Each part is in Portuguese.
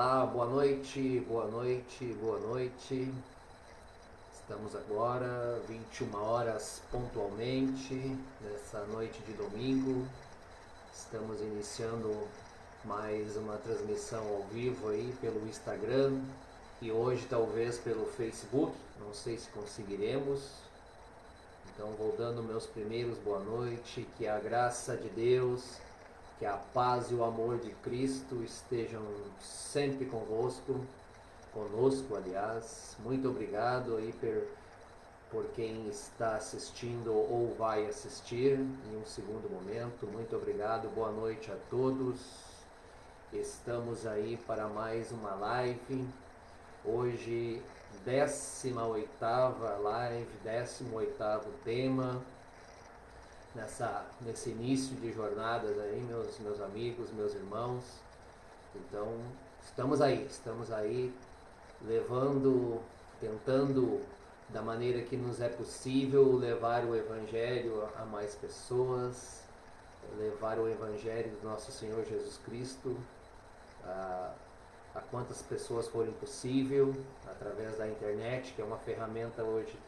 Olá, boa noite, boa noite, boa noite. Estamos agora 21 horas pontualmente, nessa noite de domingo. Estamos iniciando mais uma transmissão ao vivo aí pelo Instagram e hoje talvez pelo Facebook, não sei se conseguiremos. Então vou dando meus primeiros boa noite, que a graça de Deus, que a paz e o amor de Cristo estejam sempre conosco, aliás. Muito obrigado aí por quem está assistindo ou vai assistir em um segundo momento. Muito obrigado, boa noite a todos. Estamos aí para mais uma live. Hoje, 18ª live, 18º tema. Nesse início de jornadas aí, meus amigos, meus irmãos. Então, estamos aí levando, tentando da maneira que nos é possível levar o Evangelho a mais pessoas, levar o Evangelho do nosso Senhor Jesus Cristo a quantas pessoas forem possível, através da internet, que é uma ferramenta hoje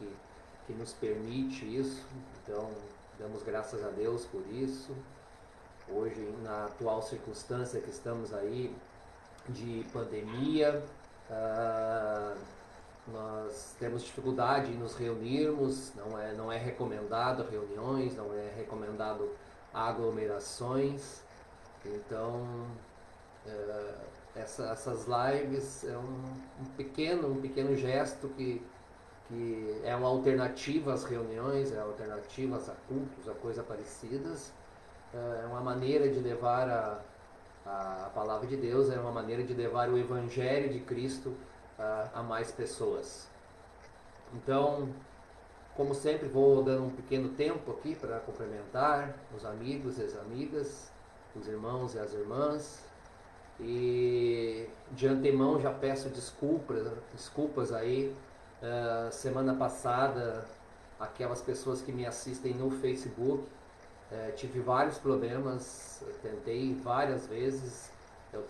que nos permite isso. Então, damos graças a Deus por isso. Hoje, na atual circunstância que estamos aí de pandemia, nós temos dificuldade em nos reunirmos, não é recomendado reuniões, não é recomendado aglomerações. Então, essas lives é um pequeno gesto que é uma alternativa às reuniões, é alternativas a cultos, a coisas parecidas. É uma maneira de levar a palavra de Deus, é uma maneira de levar o Evangelho de Cristo a mais pessoas. Então, como sempre, vou dando um pequeno tempo aqui para cumprimentar os amigos e as amigas, os irmãos e as irmãs. E de antemão já peço desculpas aí. Semana passada, aquelas pessoas que me assistem no Facebook, tive vários problemas, tentei várias vezes.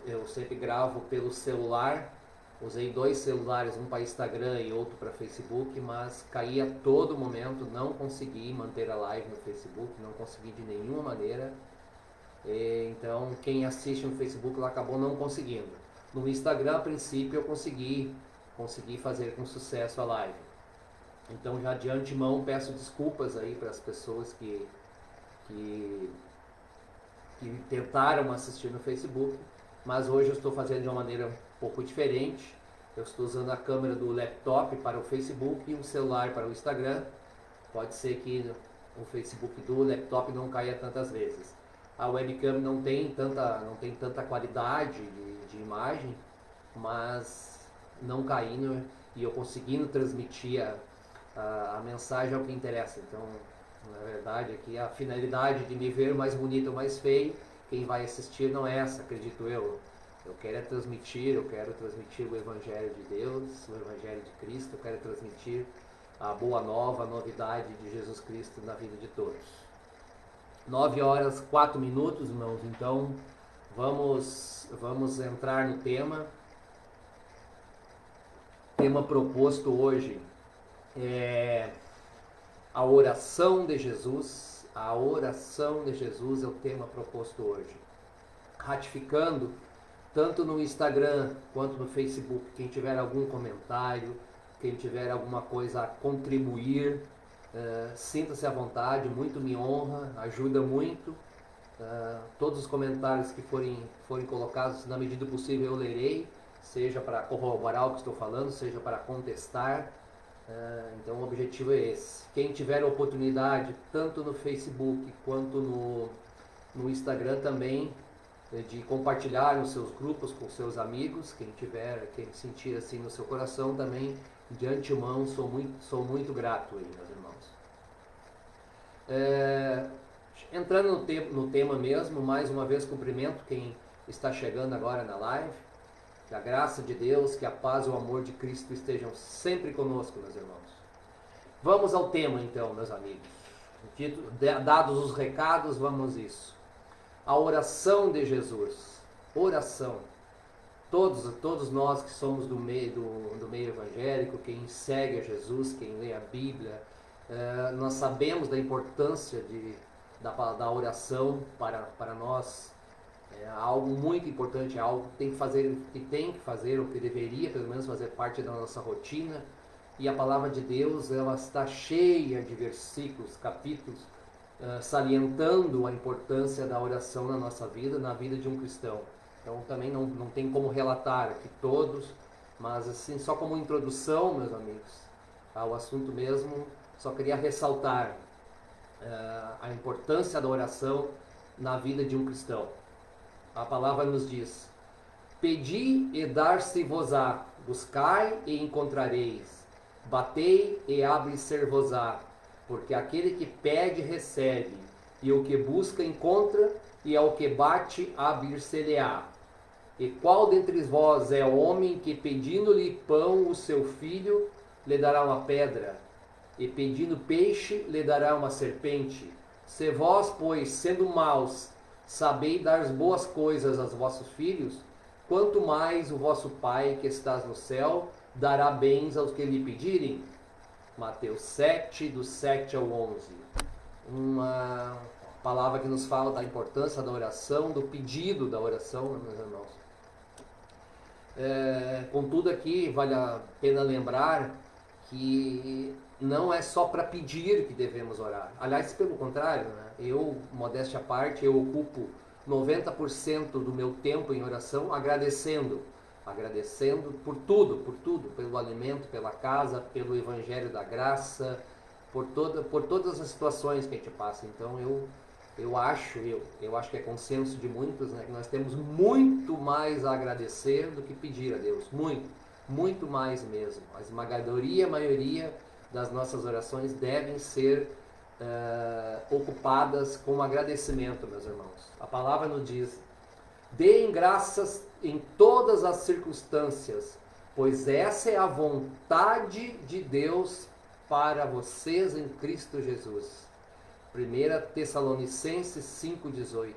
Eu sempre gravo pelo celular, usei 2 celulares, um para Instagram e outro para Facebook, mas caí a todo momento, não consegui manter a live no Facebook, não consegui de nenhuma maneira. Então quem assiste no Facebook lá acabou não conseguindo. No Instagram, a princípio, eu consegui fazer com sucesso a live. Então já de antemão peço desculpas aí para as pessoas que tentaram assistir no Facebook, mas hoje eu estou fazendo de uma maneira um pouco diferente. Eu estou usando a câmera do laptop para o Facebook e o celular para o Instagram. Pode ser que o Facebook do laptop não caia tantas vezes. A webcam não tem tanta qualidade de imagem, mas não caindo e eu conseguindo transmitir a mensagem é o que interessa. Então, na verdade, aqui a finalidade de me ver mais bonito ou mais feio, quem vai assistir não é essa, acredito eu. Eu quero transmitir o Evangelho de Deus, o Evangelho de Cristo, eu quero transmitir a boa nova, a novidade de Jesus Cristo na vida de todos. 9 horas 4 minutos, irmãos, então vamos entrar no tema. O tema proposto hoje é a oração de Jesus. A oração de Jesus é o tema proposto hoje. Ratificando, tanto no Instagram quanto no Facebook, quem tiver algum comentário, quem tiver alguma coisa a contribuir, sinta-se à vontade, muito me honra, ajuda muito. Todos os comentários que forem colocados, na medida do possível eu lerei, seja para corroborar o que estou falando, seja para contestar. Então o objetivo é esse. Quem tiver a oportunidade, tanto no Facebook quanto no Instagram também, de compartilhar nos seus grupos com seus amigos, quem sentir assim no seu coração também, de antemão sou muito grato aí, meus irmãos. Entrando no tema mesmo, mais uma vez cumprimento quem está chegando agora na live. Que a graça de Deus, que a paz e o amor de Cristo estejam sempre conosco, meus irmãos. Vamos ao tema então, meus amigos. Dados os recados, vamos isso. A oração de Jesus. Oração. Todos nós que somos do meio evangélico, quem segue a Jesus, quem lê a Bíblia, nós sabemos da importância da oração para nós. É algo muito importante, é algo que tem que fazer, ou que deveria pelo menos fazer parte da nossa rotina. E a palavra de Deus, ela está cheia de versículos, capítulos, salientando a importância da oração na nossa vida, na vida de um cristão. Então também não tem como relatar aqui todos, mas assim, só como introdução, meus amigos, ao assunto mesmo, só queria ressaltar a importância da oração na vida de um cristão. A palavra nos diz: pedi e dar-se-vos-á, buscai e encontrareis, batei e abre-se-vos-á, porque aquele que pede recebe, e o que busca encontra, e ao que bate abrir-se-lhe-á. E qual dentre vós é o homem que, pedindo-lhe pão o seu filho, lhe dará uma pedra? E pedindo peixe, lhe dará uma serpente? Se vós, pois, sendo maus, sabeis dar as boas coisas aos vossos filhos, quanto mais o vosso Pai que estás no céu dará bens aos que lhe pedirem? Mateus 7, do 7 ao 11. Uma palavra que nos fala da importância da oração, do pedido da oração, meus irmãos. Contudo, aqui vale a pena lembrar que não é só para pedir que devemos orar. Aliás, pelo contrário, né? Eu, modéstia à parte, eu ocupo 90% do meu tempo em oração agradecendo por tudo, pelo alimento, pela casa, pelo evangelho da graça, por todas as situações que a gente passa. Então eu acho que é consenso de muitos, né, que nós temos muito mais a agradecer do que pedir a Deus, muito mais mesmo. A esmagadora maioria das nossas orações devem ser ocupadas com agradecimento, meus irmãos. A palavra nos diz: deem graças em todas as circunstâncias, pois essa é a vontade de Deus para vocês em Cristo Jesus. 1 Tessalonicenses 5,18.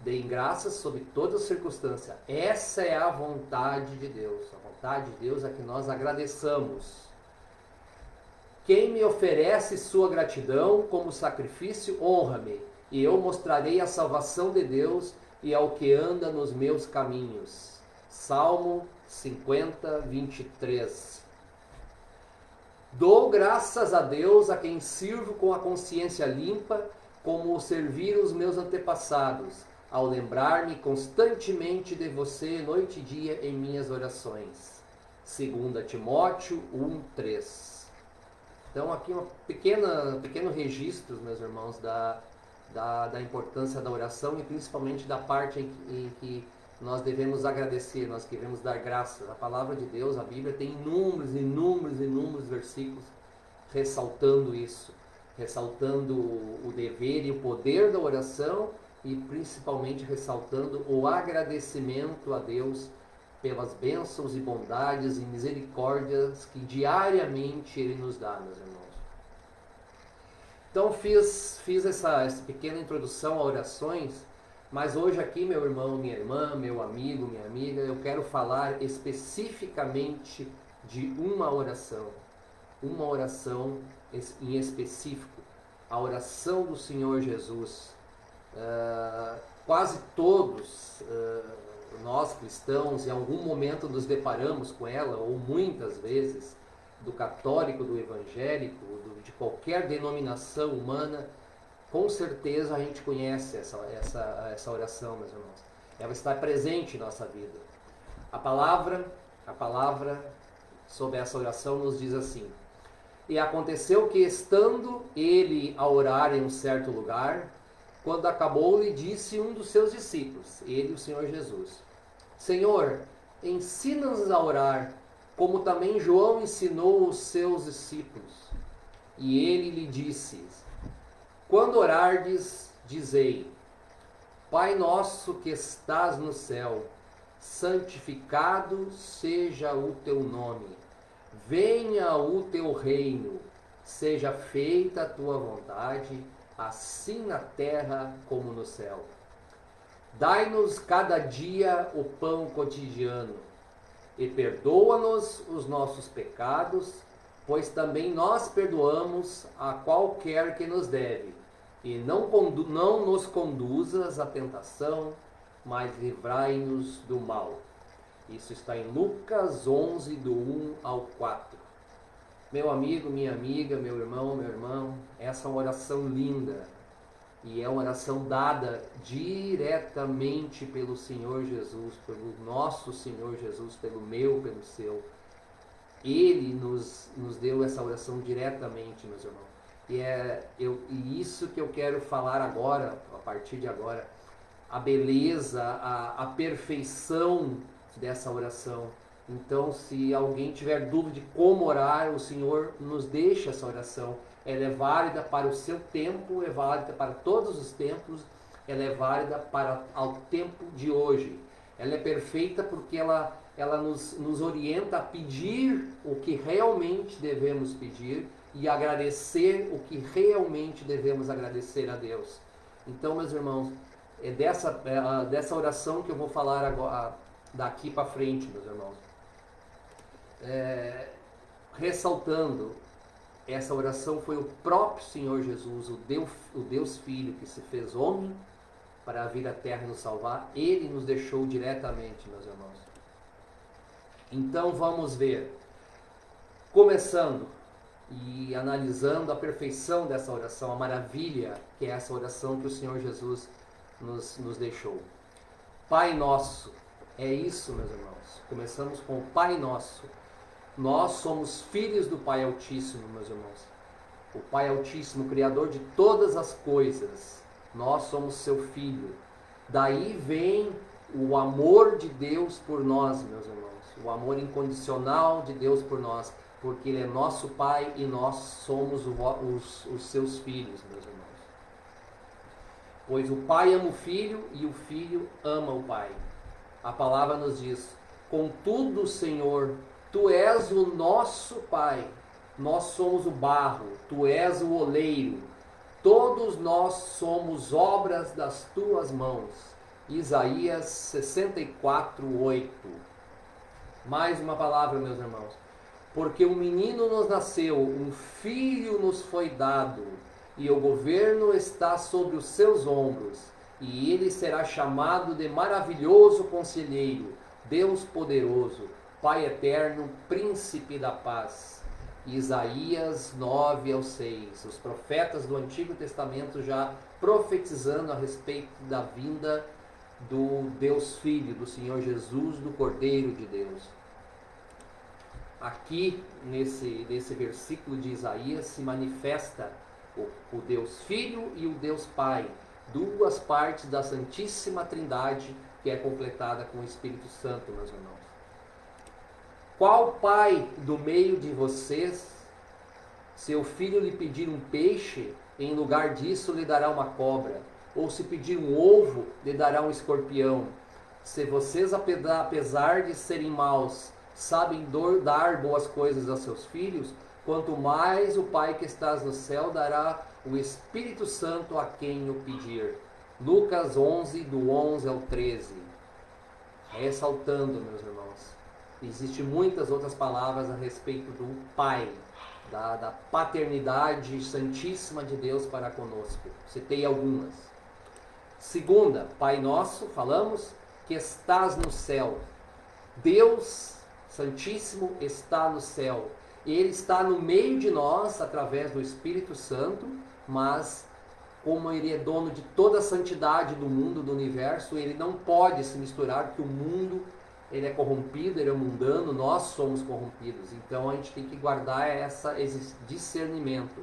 Deem graças sob toda circunstância. Essa é a vontade de Deus. A vontade de Deus é que nós agradeçamos. Quem me oferece sua gratidão como sacrifício, honra-me, e eu mostrarei a salvação de Deus e ao que anda nos meus caminhos. Salmo 50, 23. Dou graças a Deus a quem sirvo com a consciência limpa, como o serviram os meus antepassados, ao lembrar-me constantemente de você noite e dia em minhas orações. 2 Timóteo 1, 3. Então aqui um pequeno registro, meus irmãos, da importância da oração e principalmente da parte em que nós devemos agradecer, nós devemos dar graças. A palavra de Deus, a Bíblia, tem inúmeros versículos ressaltando isso, ressaltando o dever e o poder da oração e principalmente ressaltando o agradecimento a Deus pelas bênçãos e bondades e misericórdias que diariamente Ele nos dá, meus irmãos. Então fiz essa pequena introdução a orações, mas hoje aqui, meu irmão, minha irmã, meu amigo, minha amiga, eu quero falar especificamente de uma oração em específico, a oração do Senhor Jesus. Quase todos nós cristãos em algum momento nos deparamos com ela, ou muitas vezes, do católico, do evangélico, de qualquer denominação humana, com certeza a gente conhece essa oração, meus irmãos. Ela está presente em nossa vida. A palavra sobre essa oração nos diz assim: e aconteceu que, estando ele a orar em um certo lugar, quando acabou, lhe disse um dos seus discípulos, ele, o Senhor Jesus: Senhor, ensina-nos a orar, como também João ensinou os seus discípulos. E ele lhe disse: quando orardes, dizei: Pai nosso que estás no céu, santificado seja o teu nome. Venha o teu reino. Seja feita a tua vontade, assim na terra como no céu. Dai-nos cada dia o pão cotidiano e perdoa-nos os nossos pecados, pois também nós perdoamos a qualquer que nos deve. E não nos conduzas à tentação, mas livrai-nos do mal. Isso está em Lucas 11, do 1 ao 4. Meu amigo, minha amiga, meu irmão, essa é uma oração linda. E é uma oração dada diretamente pelo Senhor Jesus, pelo nosso Senhor Jesus, pelo meu, pelo seu. Ele nos deu essa oração diretamente, meus irmãos. E isso que eu quero falar agora, a partir de agora, a beleza, a perfeição dessa oração. Então, se alguém tiver dúvida de como orar, o Senhor nos deixa essa oração. Ela é válida para o seu tempo, é válida para todos os tempos, ela é válida para ao tempo de hoje. Ela é perfeita porque ela nos orienta a pedir o que realmente devemos pedir e agradecer o que realmente devemos agradecer a Deus. Então, meus irmãos, é dessa oração que eu vou falar agora, daqui para frente, meus irmãos. Ressaltando, essa oração foi o próprio Senhor Jesus, o Deus Filho, que se fez homem para vir à terra e nos salvar. Ele nos deixou diretamente, meus irmãos. Então vamos ver, começando e analisando a perfeição dessa oração, a maravilha que é essa oração que o Senhor Jesus nos deixou. Pai Nosso, é isso, meus irmãos. Começamos com o Pai Nosso. Nós somos filhos do Pai Altíssimo, meus irmãos. O Pai Altíssimo, Criador de todas as coisas. Nós somos seu filho. Daí vem o amor de Deus por nós, meus irmãos. O amor incondicional de Deus por nós. Porque Ele é nosso Pai e nós somos os seus filhos, meus irmãos. Pois o Pai ama o Filho e o Filho ama o Pai. A palavra nos diz: contudo, Senhor, Tu és o nosso Pai, nós somos o barro, Tu és o oleiro, todos nós somos obras das Tuas mãos. Isaías 64, 8. Mais uma palavra, meus irmãos. Porque um menino nos nasceu, um filho nos foi dado, e o governo está sobre os seus ombros, e ele será chamado de maravilhoso conselheiro, Deus poderoso, Pai eterno, príncipe da paz. Isaías 9 ao 6. Os profetas do Antigo Testamento já profetizando a respeito da vinda do Deus Filho, do Senhor Jesus, do Cordeiro de Deus. Aqui, nesse versículo de Isaías, se manifesta o Deus Filho e o Deus Pai, duas partes da Santíssima Trindade, que é completada com o Espírito Santo, meus irmãos. Qual pai do meio de vocês, seu filho lhe pedir um peixe, em lugar disso lhe dará uma cobra? Ou se pedir um ovo, lhe dará um escorpião? Se vocês, apesar de serem maus, sabem dar boas coisas aos seus filhos, quanto mais o Pai que estás no céu dará o Espírito Santo a quem o pedir. Lucas 11, do 11 ao 13. Ressaltando, meus irmãos, existem muitas outras palavras a respeito do Pai, da paternidade santíssima de Deus para conosco. Citei algumas. Segunda, Pai Nosso, falamos, que estás no céu. Deus Santíssimo está no céu. Ele está no meio de nós através do Espírito Santo, mas como Ele é dono de toda a santidade do mundo, do universo, Ele não pode se misturar, porque o mundo ele é corrompido, ele é mundano, nós somos corrompidos. Então a gente tem que guardar esse discernimento.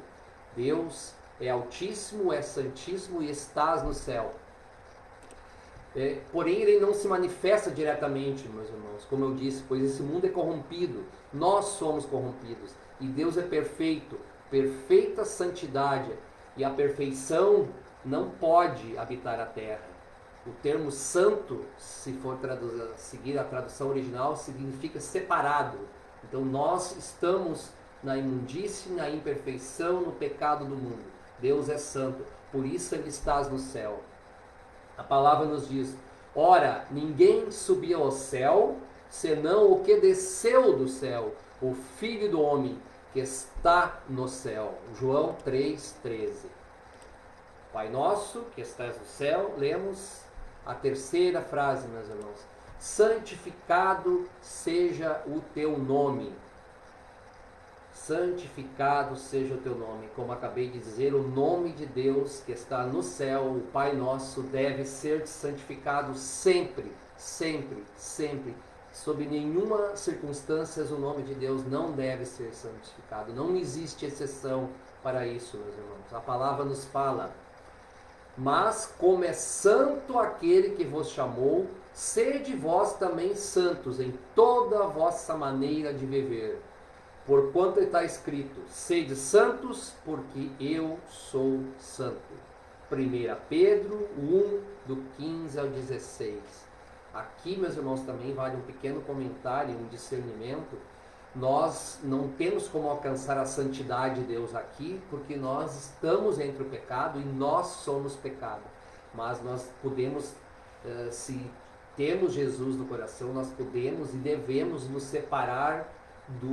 Deus é altíssimo, é santíssimo e estás no céu. Porém, ele não se manifesta diretamente, meus irmãos, como eu disse, pois esse mundo é corrompido, nós somos corrompidos, e Deus é perfeito, perfeita santidade, e a perfeição não pode habitar a terra. O termo santo, se for seguir a tradução original, significa separado. Então nós estamos na imundície, na imperfeição, no pecado do mundo. Deus é santo, por isso Ele está no céu. A palavra nos diz: ora, ninguém subiu ao céu, senão o que desceu do céu, o Filho do Homem, que está no céu. João 3,13. Pai nosso, que estás no céu, lemos a terceira frase, meus irmãos. Santificado seja o teu nome. Santificado seja o teu nome. Como acabei de dizer, o nome de Deus que está no céu, o Pai nosso, deve ser santificado sempre, sempre, sempre. Sob nenhuma circunstância o nome de Deus não deve ser santificado. Não existe exceção para isso, meus irmãos. A palavra nos fala: mas como é santo aquele que vos chamou, sede vós também santos em toda a vossa maneira de viver. Porquanto está escrito: sede santos, porque eu sou santo. 1 Pedro 1, do 15 ao 16. Aqui, meus irmãos, também vale um pequeno comentário, um discernimento. Nós não temos como alcançar a santidade de Deus aqui, porque nós estamos entre o pecado e nós somos pecado. Mas nós podemos, se temos Jesus no coração, nós podemos e devemos nos separar do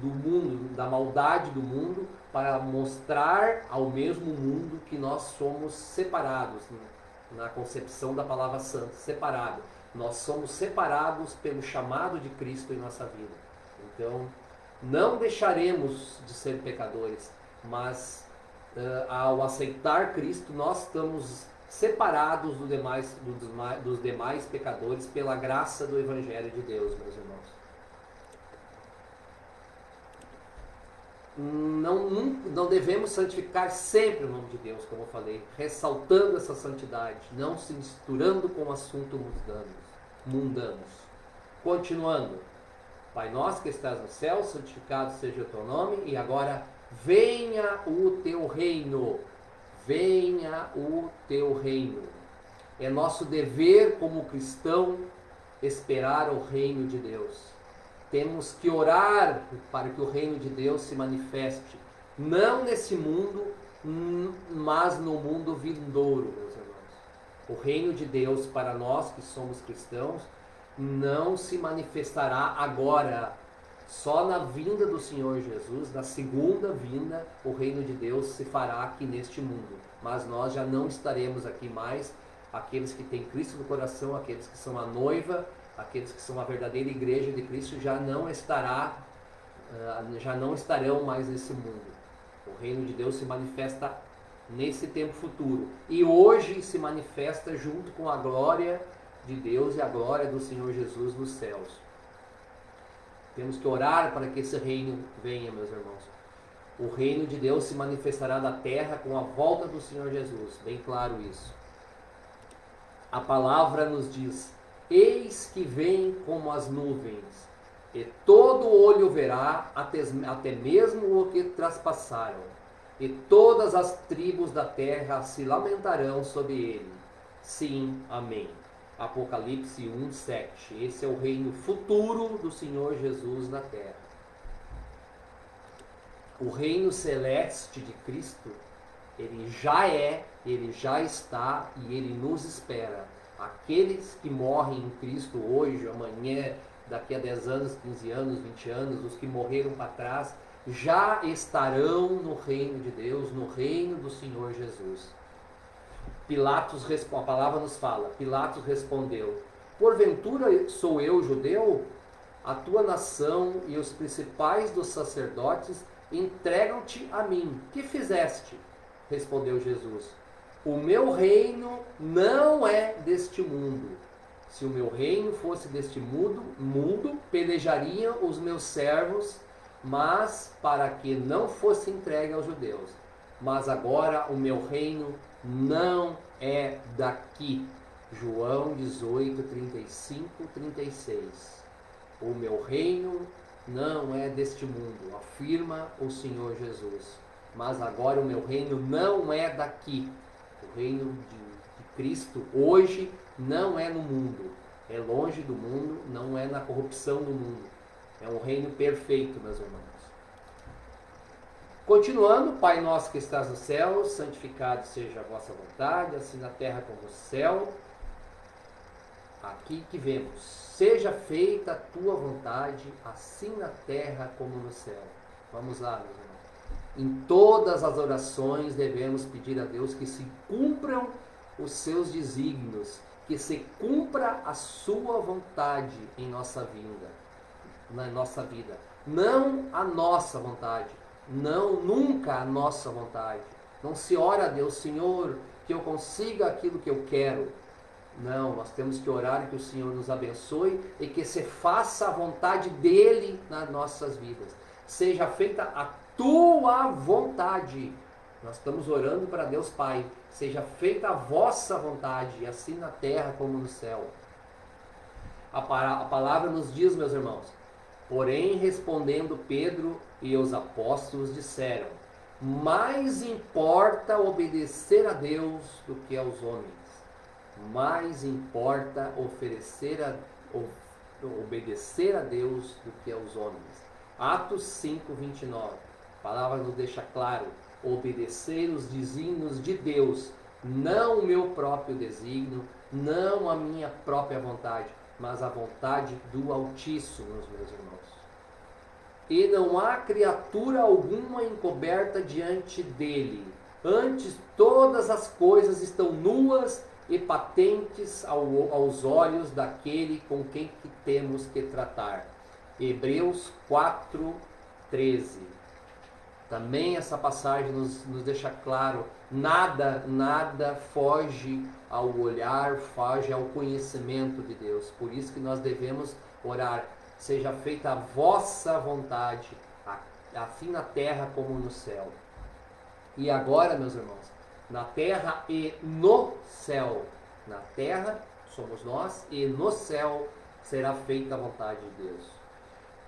mundo, da maldade do mundo, para mostrar ao mesmo mundo que nós somos separados, na concepção da palavra santo, separado. Nós somos separados pelo chamado de Cristo em nossa vida. Então, não deixaremos de ser pecadores, mas ao aceitar Cristo, nós estamos separados dos demais pecadores pela graça do Evangelho de Deus, meus irmãos. Não devemos santificar sempre o nome de Deus, como eu falei, ressaltando essa santidade, não se misturando com assuntos mundanos. Continuando: Pai nosso que estás no céu, santificado seja o teu nome, e agora venha o teu reino. Venha o teu reino. É nosso dever como cristão esperar o reino de Deus. Temos que orar para que o reino de Deus se manifeste, não nesse mundo, mas no mundo vindouro, meus irmãos. O reino de Deus, para nós que somos cristãos, não se manifestará agora. Só na vinda do Senhor Jesus, na segunda vinda, o reino de Deus se fará aqui neste mundo. Mas nós já não estaremos aqui mais. Aqueles que têm Cristo no coração, aqueles que são a noiva, aqueles que são a verdadeira igreja de Cristo, já não estarão mais nesse mundo. O reino de Deus se manifesta nesse tempo futuro. E hoje se manifesta junto com a glória de Deus e a glória do Senhor Jesus nos céus. Temos que orar para que esse reino venha, meus irmãos. O reino de Deus se manifestará na terra com a volta do Senhor Jesus. Bem claro isso. A palavra nos diz: eis que vem como as nuvens, e todo olho verá, até mesmo o que traspassaram, e todas as tribos da terra se lamentarão sobre ele. Sim, amém. Apocalipse 1:7. Esse é o reino futuro do Senhor Jesus na terra. O reino celeste de Cristo, ele já é, ele já está e ele nos espera. Aqueles que morrem em Cristo hoje, amanhã, daqui a 10 anos, 15 anos, 20 anos, os que morreram para trás, já estarão no reino de Deus, no reino do Senhor Jesus. Pilatos, a palavra nos fala, Pilatos respondeu: porventura sou eu judeu? A tua nação e os principais dos sacerdotes entregam-te a mim. Que fizeste? Respondeu Jesus: o meu reino não é deste mundo. Se o meu reino fosse deste mundo, pelejariam os meus servos, mas para que não fosse entregue aos judeus. Mas agora o meu reino não é daqui. João 18, 35, 36. O meu reino não é deste mundo, afirma o Senhor Jesus. Mas agora o meu reino não é daqui. O reino de Cristo hoje não é no mundo. É longe do mundo, não é na corrupção do mundo. É um reino perfeito, meus irmãos. Continuando, Pai nosso que estás no céu, santificado seja a vossa vontade, assim na terra como no céu. Aqui que vemos, seja feita a tua vontade, assim na terra como no céu. Vamos lá, meus irmãos. Em todas as orações devemos pedir a Deus que se cumpram os seus desígnios, que se cumpra a sua vontade em nossa vida, na nossa vida. Não a nossa vontade, não nunca a nossa vontade. Não se ora a Deus, Senhor, que eu consiga aquilo que eu quero. Não, nós temos que orar que o Senhor nos abençoe e que se faça a vontade dEle nas nossas vidas. Seja feita a tua vontade. Nós estamos orando para Deus Pai. Seja feita a vossa vontade, assim na terra como no céu. A palavra nos diz, meus irmãos, porém respondendo Pedro e os apóstolos disseram, mais importa obedecer a Deus do que aos homens. Mais importa obedecer a Deus do que aos homens. Atos 5:29. A palavra nos deixa claro, obedecer os desígnios de Deus, não o meu próprio desígnio, não a minha própria vontade, mas a vontade do Altíssimo, meus irmãos. E não há criatura alguma encoberta diante dele. Antes todas as coisas estão nuas e patentes aos olhos daquele com quem que temos que tratar. Hebreus 4:13. Também essa passagem nos deixa claro, nada foge ao olhar, foge ao conhecimento de Deus. Por isso que nós devemos orar, seja feita a vossa vontade, assim na terra como no céu. E agora, meus irmãos, na terra e no céu. Na terra somos nós e no céu será feita a vontade de Deus.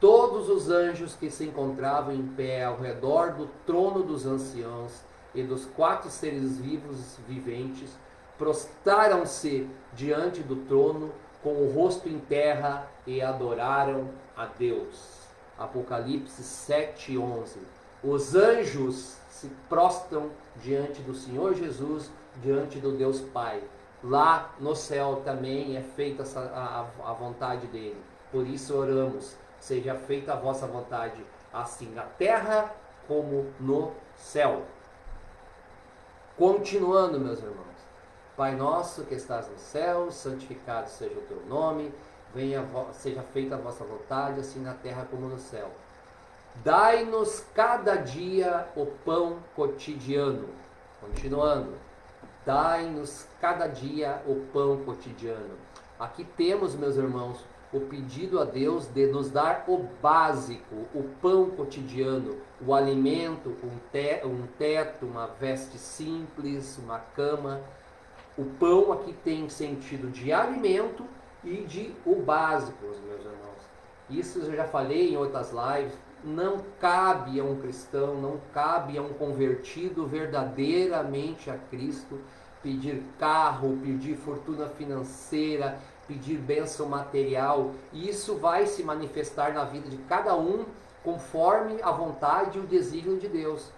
Todos os anjos que se encontravam em pé ao redor do trono dos anciãos e dos 4 seres vivos viventes prostraram-se diante do trono com o rosto em terra e adoraram a Deus. Apocalipse 7:11. Os anjos se prostram diante do Senhor Jesus, diante do Deus Pai. Lá no céu também é feita a vontade dele. Por isso oramos, seja feita a vossa vontade, assim na terra como no céu. Continuando, meus irmãos. Pai nosso que estás no céu, santificado seja o teu nome, seja feita a vossa vontade, assim na terra como no céu. Dai-nos cada dia o pão cotidiano. Continuando. Dai-nos cada dia o pão cotidiano. Aqui temos, meus irmãos, o pedido a Deus de nos dar o básico, o pão cotidiano, o alimento, um teto, uma veste simples, uma cama. O pão aqui tem sentido de alimento e de o básico, meus irmãos. Isso eu já falei em outras lives. Não cabe a um cristão, não cabe a um convertido verdadeiramente a Cristo pedir carro, pedir fortuna financeira, pedir bênção material. E isso vai se manifestar na vida de cada um conforme a vontade e o desígnio de Deus.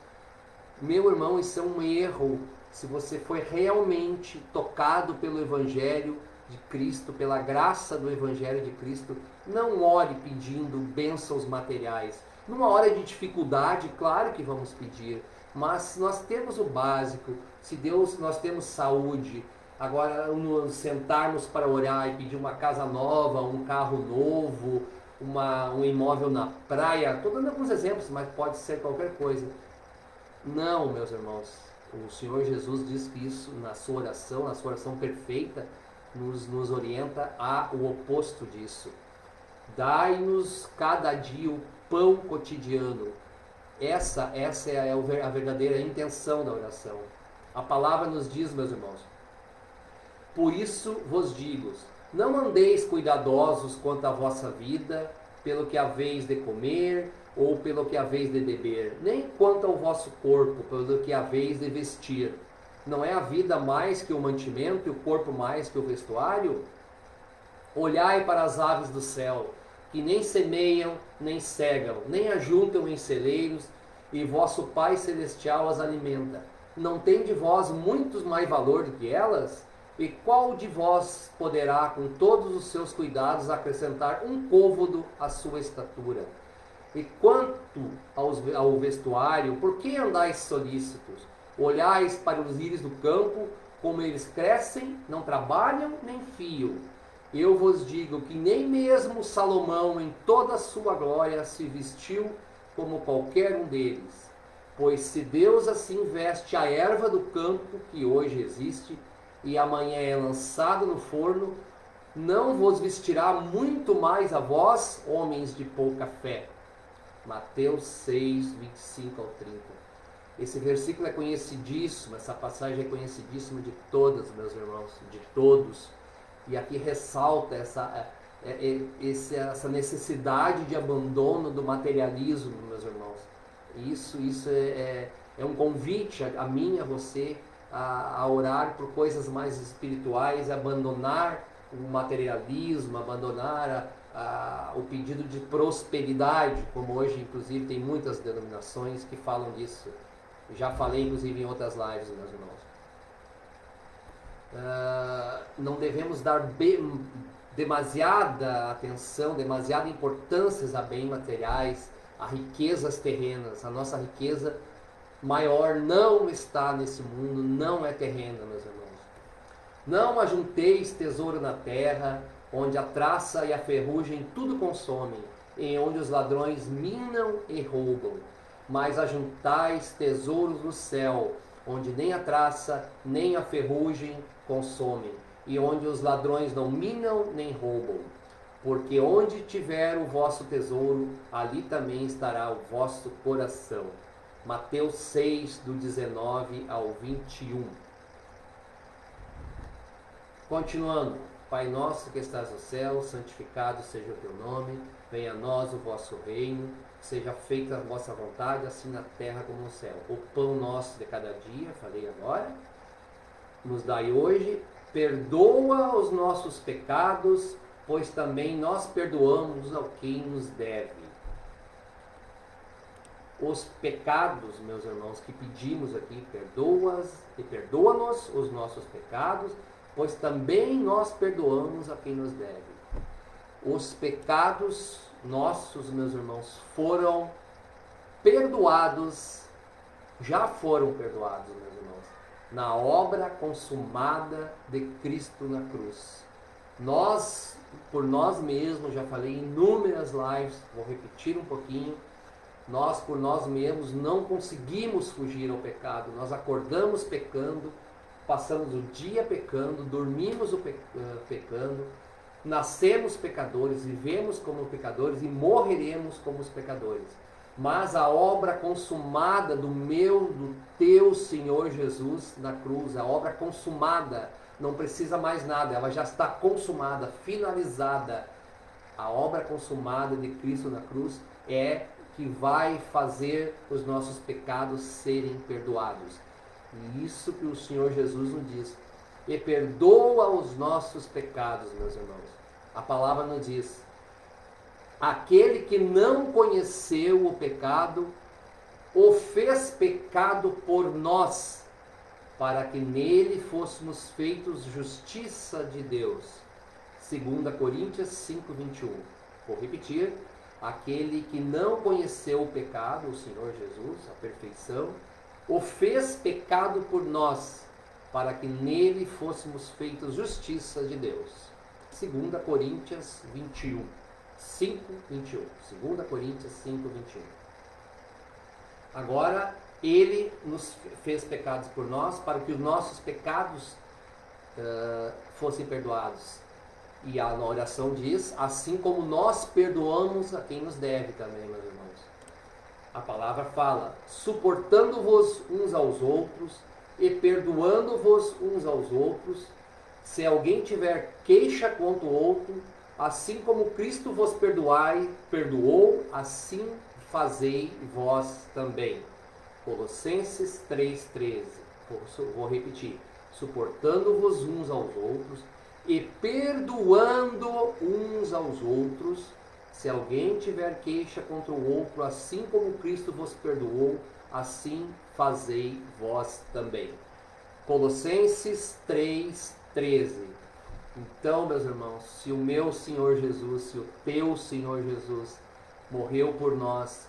Meu irmão, isso é um erro. Se você foi realmente tocado pelo Evangelho de Cristo, pela graça do Evangelho de Cristo, não ore pedindo bênçãos materiais. Numa hora de dificuldade, claro que vamos pedir, mas se nós temos o básico, se Deus, nós temos saúde, agora nos sentarmos para orar e pedir uma casa nova, um carro novo, um imóvel na praia, estou dando alguns exemplos, mas pode ser qualquer coisa. Não, meus irmãos, o Senhor Jesus diz que isso na sua oração perfeita, nos orienta ao oposto disso. Dai-nos cada dia o pão cotidiano. Essa é a verdadeira intenção da oração. A palavra nos diz, meus irmãos, por isso vos digo, não andeis cuidadosos quanto à vossa vida, pelo que haveis de comer, ou pelo que haveis de beber, nem quanto ao vosso corpo, pelo que haveis de vestir. Não é a vida mais que o mantimento e o corpo mais que o vestuário? Olhai para as aves do céu, que nem semeiam, nem cegam, nem ajuntam em celeiros, e vosso Pai Celestial as alimenta. Não tem de vós muitos mais valor do que elas? E qual de vós poderá, com todos os seus cuidados, acrescentar um côvado à sua estatura? E quanto ao vestuário, por que andais solícitos? Olhais para os lírios do campo, como eles crescem, não trabalham nem fiam. Eu vos digo que nem mesmo Salomão, em toda a sua glória, se vestiu como qualquer um deles. Pois se Deus assim veste a erva do campo, que hoje existe, e amanhã é lançado no forno, não vos vestirá muito mais a vós, homens de pouca fé. Mateus 6, 25 ao 30. Esse versículo é conhecidíssimo, essa passagem é conhecidíssima de todos, meus irmãos, de todos. E aqui ressalta essa necessidade de abandono do materialismo, meus irmãos. Isso é um convite a mim, a você, a orar por coisas mais espirituais, abandonar o materialismo, abandonar o pedido de prosperidade, como hoje, inclusive, tem muitas denominações que falam disso. Já falei, inclusive, em outras lives, meus irmãos. Não devemos dar demasiada atenção, demasiada importância a bens materiais, a riquezas terrenas. A nossa riqueza maior não está nesse mundo, não é terrena, meus irmãos. Não ajunteis tesouro na terra, onde a traça e a ferrugem tudo consomem, e onde os ladrões minam e roubam. Mas ajuntais tesouros no céu, onde nem a traça nem a ferrugem consomem, e onde os ladrões não minam nem roubam. Porque onde tiver o vosso tesouro, ali também estará o vosso coração. Mateus 6, do 19 ao 21. Continuando. Pai nosso que estás no céu, santificado seja o teu nome. Venha a nós o vosso reino. Seja feita a vossa vontade, assim na terra como no céu. O pão nosso de cada dia, falei agora, nos dai hoje. Perdoa os nossos pecados, pois também nós perdoamos ao quem nos deve. Os pecados, meus irmãos, que pedimos aqui, perdoa-nos os nossos pecados, pois também nós perdoamos a quem nos deve. Os pecados nossos, meus irmãos, foram perdoados, já foram perdoados, meus irmãos, na obra consumada de Cristo na cruz. Nós, por nós mesmos, já falei em inúmeras lives, vou repetir um pouquinho, nós por nós mesmos não conseguimos fugir ao pecado, nós acordamos pecando, passamos o dia pecando, dormimos pecando, nascemos pecadores, vivemos como pecadores e morreremos como os pecadores. Mas a obra consumada do teu Senhor Jesus na cruz, a obra consumada, não precisa mais nada, ela já está consumada, finalizada. A obra consumada de Cristo na cruz é que vai fazer os nossos pecados serem perdoados. E isso que o Senhor Jesus nos diz. E perdoa os nossos pecados, meus irmãos. A palavra nos diz: aquele que não conheceu o pecado, o fez pecado por nós, para que nele fôssemos feitos justiça de Deus. 2 Coríntios 5, 21. Vou repetir. Aquele que não conheceu o pecado, o Senhor Jesus, a perfeição, o fez pecado por nós, para que nele fôssemos feitos justiça de Deus. 2 Coríntios 21, 5, 21. 2 Coríntios 5, 21. Agora, ele nos fez pecados por nós, para que os nossos pecados fossem perdoados. E a oração diz, assim como nós perdoamos a quem nos deve também, meus irmãos. A palavra fala, suportando-vos uns aos outros e perdoando-vos uns aos outros, se alguém tiver queixa contra o outro, assim como Cristo vos perdoou, assim fazei vós também. Colossenses 3,13. Vou repetir. Suportando-vos uns aos outros e perdoando uns aos outros, Se alguém tiver queixa contra o outro, assim como Cristo vos perdoou, assim fazei vós também. Colossenses 3:13. Então, meus irmãos, se o meu Senhor Jesus, se o teu Senhor Jesus morreu por nós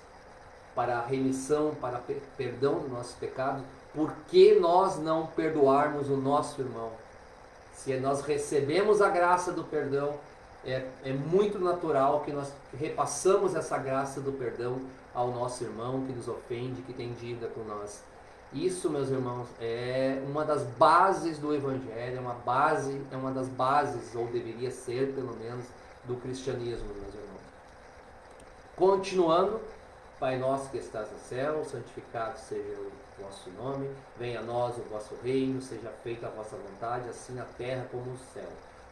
para a remissão, para perdão dos nossos pecados, por que nós não perdoarmos o nosso irmão? Se nós recebemos a graça do perdão, é muito natural que nós repassamos essa graça do perdão ao nosso irmão que nos ofende, que tem dívida com nós. Isso, meus irmãos, é uma das bases do Evangelho, é uma das bases, ou deveria ser pelo menos, do cristianismo, meus irmãos. Continuando, Pai nosso que estás no céu, santificado seja o vosso nome, venha a nós o vosso reino, seja feita a vossa vontade, assim na terra como no céu.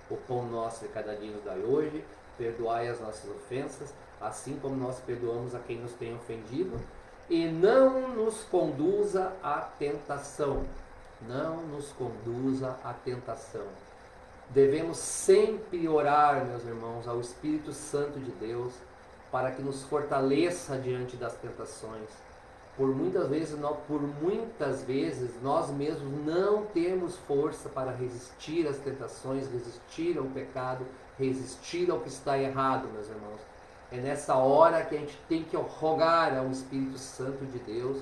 O pão nosso de cada dia nos dai hoje, perdoai as nossas ofensas, assim como nós perdoamos a quem nos tem ofendido, e não nos conduza à tentação. Não nos conduza à tentação. Devemos sempre orar, meus irmãos, ao Espírito Santo de Deus, para que nos fortaleça diante das tentações. Por muitas vezes nós mesmos não temos força para resistir às tentações, resistir ao pecado, resistir ao que está errado, meus irmãos. É nessa hora que a gente tem que rogar ao Espírito Santo de Deus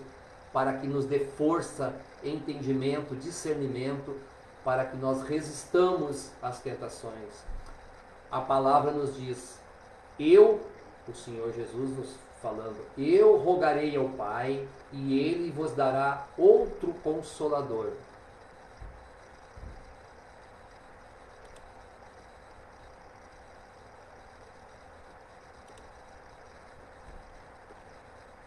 para que nos dê força, entendimento, discernimento, para que nós resistamos às tentações. A palavra nos diz, o Senhor Jesus nos falando, eu rogarei ao Pai e Ele vos dará outro Consolador.